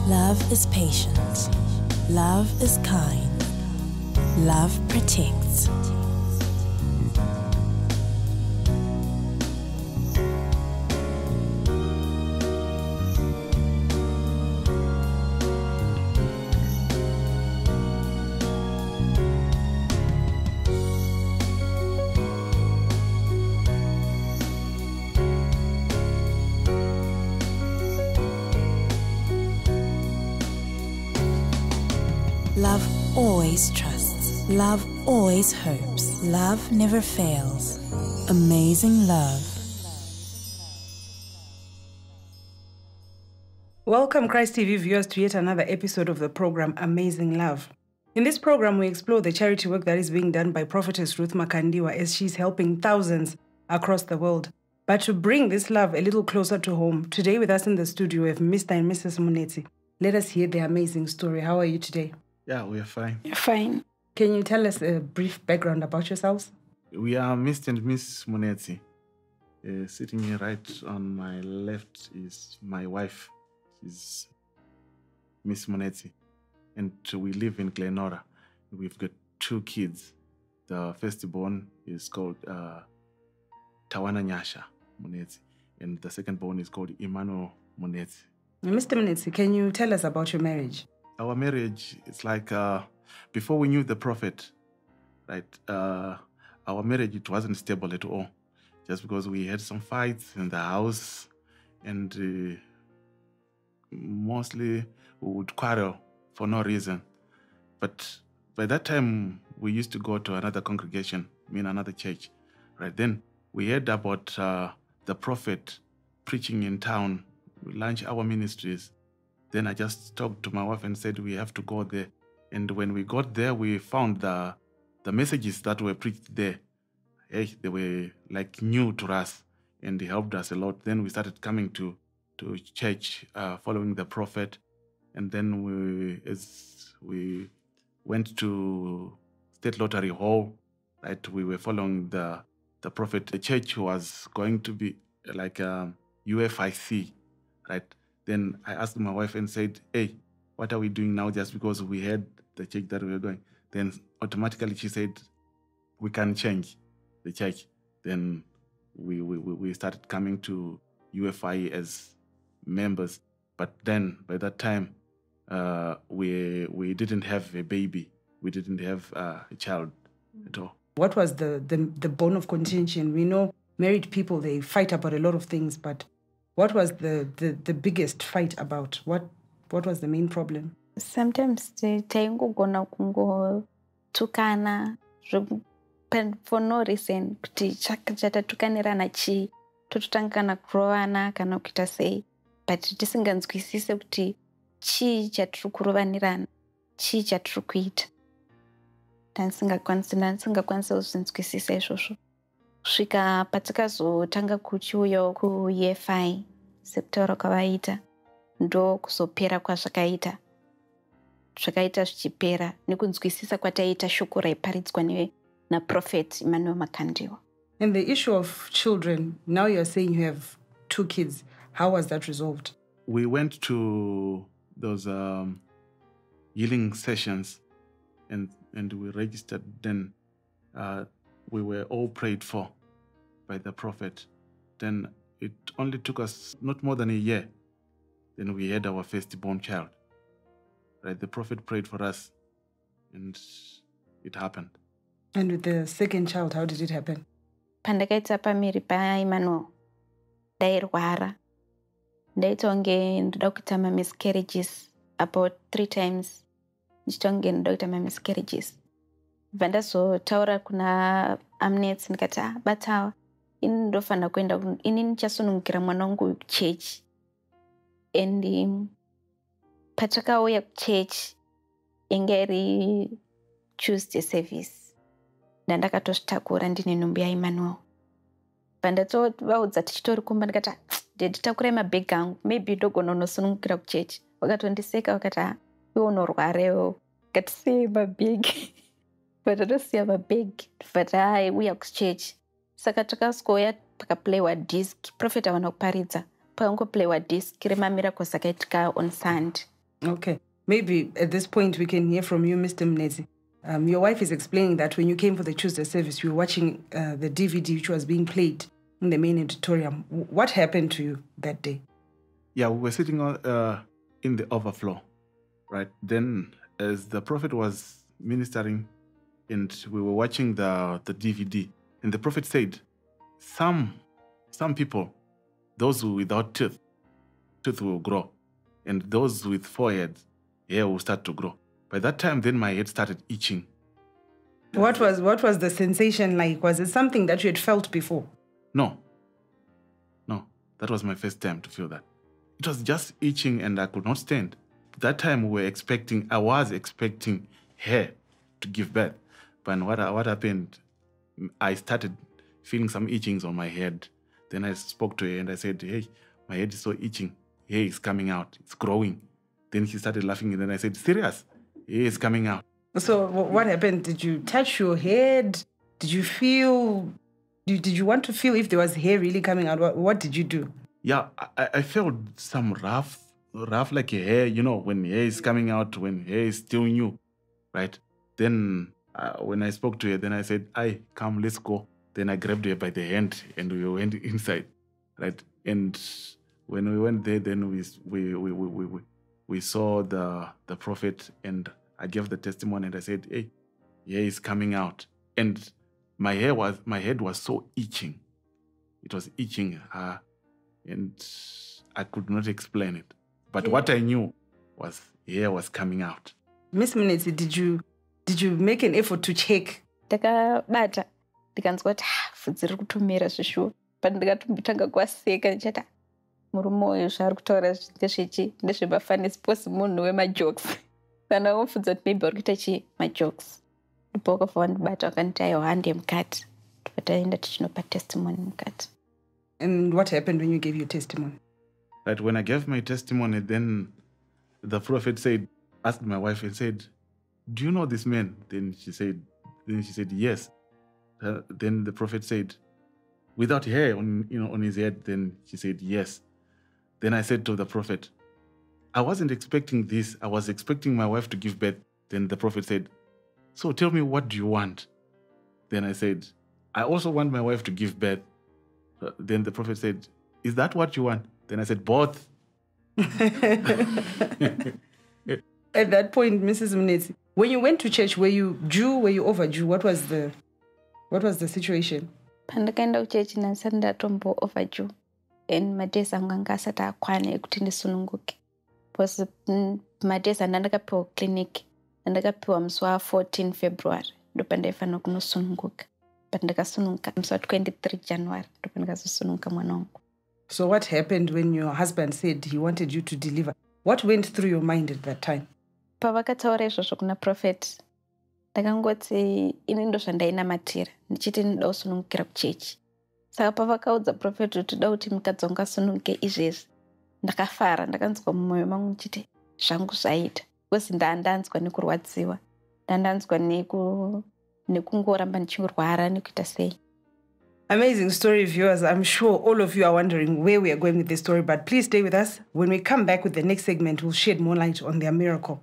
Love is patient. Love is kind. Love protects. Love always trusts. Love always hopes. Love never fails. Amazing love. Welcome, Christ TV viewers, to yet another episode of the program Amazing Love. In this program, we explore the charity work that is being done by Prophetess Ruth Makandiwa as she's helping thousands across the world. But to bring this love a little closer to home, today with us in the studio we have Mr. and Mrs. Munetsi. Let us hear their amazing story. How are you today? Yeah, we are fine. You're fine. Can you tell us a brief background about yourselves? We are Mr. and Miss Munetsi. Sitting here right on my left is my wife. She's Miss Munetsi. And we live in Glenora. We've got 2 kids. The firstborn is called Tawana Nyasha Munetsi. And the secondborn is called Emmanuel Makandiwa. Mr. Munetsi, can you tell us about your marriage? Our marriage is like, before we knew the prophet, right? Our marriage, it wasn't stable at all. Just because we had some fights in the house and mostly we would quarrel for no reason. But by that time, we used to go to another congregation, another church, right? Then we heard about the prophet preaching in town. We launched our ministries. Then I just talked to my wife and said, we have to go there. And when we got there, we found the messages that were preached there. They were like new to us and they helped us a lot. Then we started coming to church, following the prophet. And then as we went to State Lottery Hall, right, we were following the prophet. The church was going to be like UFIC, right? Then I asked my wife and said, hey, what are we doing now just because we had the church that we were going? Then automatically she said, we can change the church. Then we started coming to UFI as members. But then by that time, we didn't have a baby. We didn't have a child at all. What was the bone of contention? We know married people, they fight about a lot of things, but what was the biggest fight about? What was the main problem? Sometimes taingogona kungotukana for no reason. Kuti chatatukanirana chi tototangana kurowana kana kuita sei, but tisinganzwisise kuti chi chatiri kurovanirana, chi chatiri kuita. Ndisingakwanisa kuzvinzwisisa izvozvo. Kusvika patakazotanga kuchiuya kuEFI sekutaura kwavaita ndo kuzopera kwazvakaita. Zvakaita zvichipera nekunzwisisa kwataita shoko raiparidzwa naProphet Emmanuel Makandiwa. And the issue of children, now you're saying you have 2 kids. How was that resolved? We went to those healing sessions and we registered. Then we were all prayed for by the prophet. Then it only took us not more than a year. Then we had our firstborn child. Right? The prophet prayed for us and it happened. And with the second child, how did it happen? Pandakaita pamiri pa Emmanuel, ndairwara. Ndaitonge ndoda kuita miscarriages about 3 times. Ndichitonge ndoda kuita miscarriages. Vandazotaura kuna amnets ndikati batawa ini ndofana kuenda ini nichasunungukira mwana wangu church. And patakauya kuchurch ingeri Tuesday service. Ndandakatozvitakura ndine nhumbi yaEmmanuel. Pandatovaudza tichitori kumba ndikati nditakurai mabhegi angu, maybe ndogona unosunungukira kuchurch. Vakatondiseka vakati iwe unorwarewo. Ngati sei mabhegi. But I don't see a big, but we are church. Saka takasikoya takaplaywa disc. Prophet avana kuparidza. Pango playwa disc. Kirema miracles akaitika on Sunday. Okay. Maybe at this point we can hear from you, Mr. Mnezi. Your wife is explaining that when you came for the Tuesday service, you were watching the DVD which was being played in the main auditorium. What happened to you that day? Yeah, we were sitting in the overflow, right? Then as the prophet was ministering and we were watching the DVD, and the prophet said, some people, those who without teeth will grow, and those with foreheads, hair will start to grow. By that time, then my head started itching. What was the sensation like? Was it something that you had felt before? No. That was my first time to feel that. It was just itching and I could not stand. That time I was expecting hair to give birth. But what happened, I started feeling some itchings on my head. Then I spoke to her and I said, hey, my head is so itching. Hair is coming out. It's growing. Then she started laughing and then I said, serious? Hair is coming out. So what happened? Did you touch your head? Did you feel... Did you want to feel if there was hair really coming out? What did you do? Yeah, I felt some rough like a hair, when hair is coming out, when hair is still new, right? Then when I spoke to her, then I said, come, let's go. Then I grabbed her by the hand and we went inside, right? And when we went there, then we saw the prophet and I gave the testimony and I said, hey, hair is coming out. And my head was so itching. It was itching, and I could not explain it. But what I knew was hair was coming out. Miss Mnezi, did you make an effort to check? Ndakabata ndikanzwa kuti bvudzi riri kutomera zvishuwa. But ndikatombotanga kuwaseka ndichati murume uyu zvaari kutaura ndezvemafanisi posi munhu wemajokes. Kana wofudza kuti maybe uri kuita chii majokes. Ndipoko ndibata wakanditi aiwa handi mukati. Tataenda tichinopa testimony mukati. And what happened when you gave your testimony? Right, when I gave my testimony, then the prophet asked my wife and said, do you know this man? Then she said, yes. Then the prophet said, without hair on his head? Then she said, yes. Then I said to the prophet, I wasn't expecting this. I was expecting my wife to give birth. Then the prophet said, so tell me, what do you want? Then I said, I also want my wife to give birth. Then the prophet said, is that what you want? Then I said, both. At that point, Mrs. Mnezi, when you went to church, were you Jew, were you over Jew? What was the situation? Pandakaenda kuchechi nasati ndatombo over Jew. And madesi angu anga asati akwana ekuti ndisununguke. Because madesi andakapiwa clinic, andakapiwa musi wa 14 February. Ndopa ndaifanira kunosununguka. But ndakasununguka musi wa 23 January. Ndopa ndakazosununguka mwana wangu. So what happened when your husband said he wanted you to deliver? What went through your mind at that time? Pavakataura izvozvo kuna prophet, ndakangoti ini ndo zvandainamatira ndichiti ndida kusunungukira kuchechi. Saka pavakaudza prophet kuti da kuti mukadzi wangu asununguke izvezvi, ndakafara, ndakanzwa mumwoyo mangu ndichiti zvangu zvaita. Because ndanzwa nekurwadziwa, ndanzwa nekungoramba ndichirwara nekuita sei. Amazing story, viewers. I'm sure all of you are wondering where we are going with this story, but please stay with us. When we come back with the next segment, we'll shed more light on their miracle.